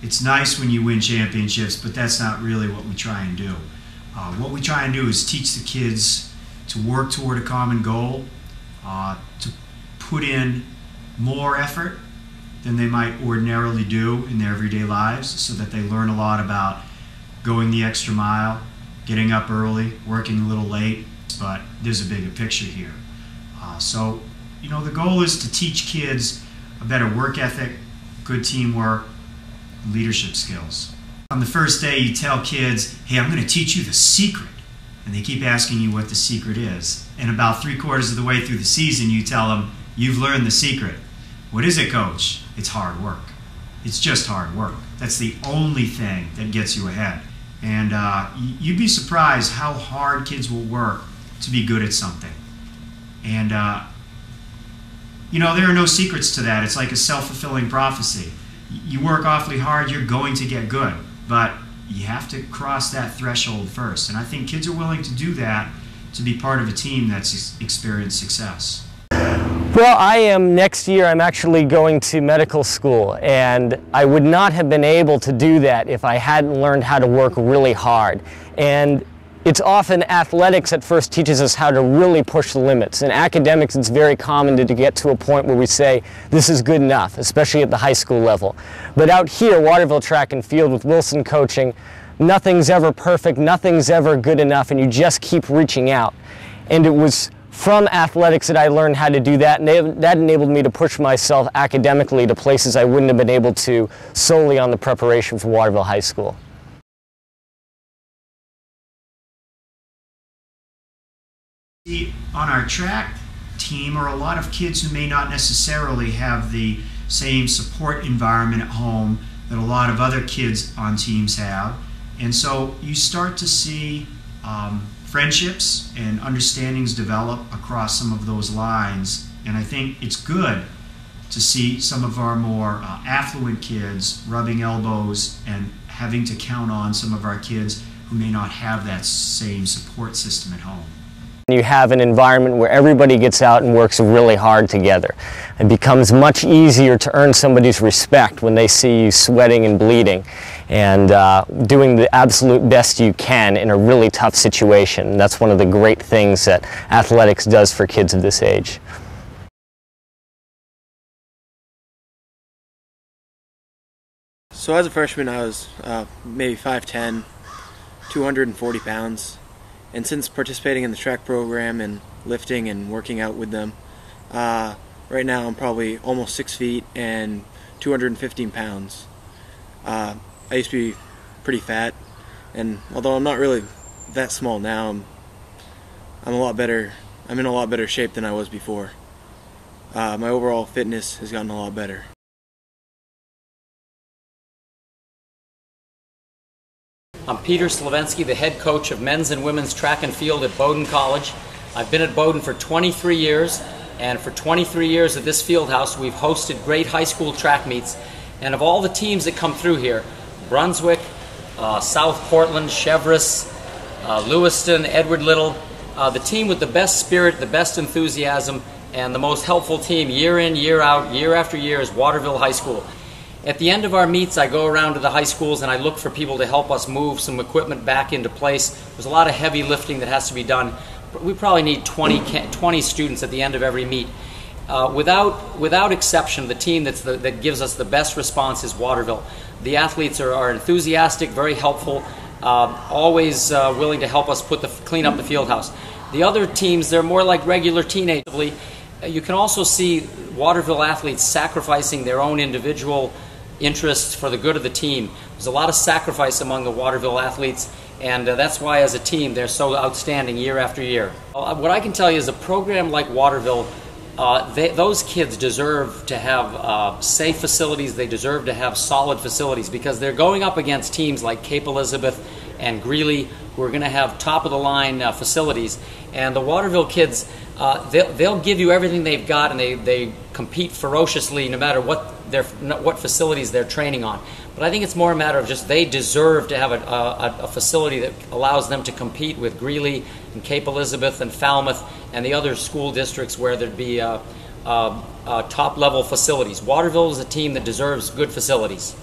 it's nice when you win championships, but that's not really what we try and do. What we try and do is teach the kids to work toward a common goal, to put in more effort than they might ordinarily do in their everyday lives, so that they learn a lot about going the extra mile, getting up early, working a little late, but there's a bigger picture here. So, you know, the goal is to teach kids a better work ethic, good teamwork, leadership skills. On the first day, you tell kids, hey, I'm going to teach you the secret. And they keep asking you what the secret is. And about 3/4 of the way through the season, you tell them, you've learned the secret. What is it, Coach? It's hard work. It's just hard work. That's the only thing that gets you ahead. And you'd be surprised how hard kids will work to be good at something. And, you know, there are no secrets to that. It's like a self-fulfilling prophecy. You work awfully hard, you're going to get good. But you have to cross that threshold first. And I think kids are willing to do that to be part of a team that's experienced success. Well, next year I'm actually going to medical school, and I would not have been able to do that if I hadn't learned how to work really hard. And it's often athletics that first teaches us how to really push the limits. In academics, it's very common to get to a point where we say, this is good enough, especially at the high school level. But out here, Waterville Track and Field with Wilson coaching, nothing's ever perfect, nothing's ever good enough, and you just keep reaching out. And it was from athletics that I learned how to do that, and that enabled me to push myself academically to places I wouldn't have been able to solely on the preparation for Waterville High School. On our track team are a lot of kids who may not necessarily have the same support environment at home that a lot of other kids on teams have. And so you start to see friendships and understandings develop across some of those lines. And I think it's good to see some of our more affluent kids rubbing elbows and having to count on some of our kids who may not have that same support system at home. You have an environment where everybody gets out and works really hard together. It becomes much easier to earn somebody's respect when they see you sweating and bleeding and doing the absolute best you can in a really tough situation. And that's one of the great things that athletics does for kids of this age. So as a freshman, I was maybe 5'10", 240 pounds. And since participating in the track program and lifting and working out with them, right now I'm probably almost 6 feet and 215 pounds. I used to be pretty fat, and although I'm not really that small now, I'm a lot better. I'm in a lot better shape than I was before. My overall fitness has gotten a lot better. I'm Peter Slavensky, the head coach of men's and women's track and field at Bowdoin College. I've been at Bowdoin for 23 years, and for 23 years at this field house we've hosted great high school track meets. And of all the teams that come through here, Brunswick, South Portland, Cheverus, Lewiston, Edward Little, the team with the best spirit, the best enthusiasm, and the most helpful team year in, year out, year after year is Waterville High School. At the end of our meets, I go around to the high schools and I look for people to help us move some equipment back into place. There's a lot of heavy lifting that has to be done. We probably need 20 students at the end of every meet. Without exception, the team that gives us the best response is Waterville. The athletes are enthusiastic, very helpful, always willing to help us clean up the field house. The other teams, they're more like regular teenagers. You can also see Waterville athletes sacrificing their own individual interests for the good of the team. There's a lot of sacrifice among the Waterville athletes, and that's why as a team they're so outstanding year after year. What I can tell you is a program like Waterville, those kids deserve to have safe facilities, they deserve to have solid facilities, because they're going up against teams like Cape Elizabeth and Greeley, who are going to have top-of-the-line facilities. And the Waterville kids, they'll give you everything they've got, and they compete ferociously no matter what facilities they're training on. But I think it's more a matter of just they deserve to have a facility that allows them to compete with Greeley and Cape Elizabeth and Falmouth and the other school districts where there'd be top-level facilities. Waterville is a team that deserves good facilities.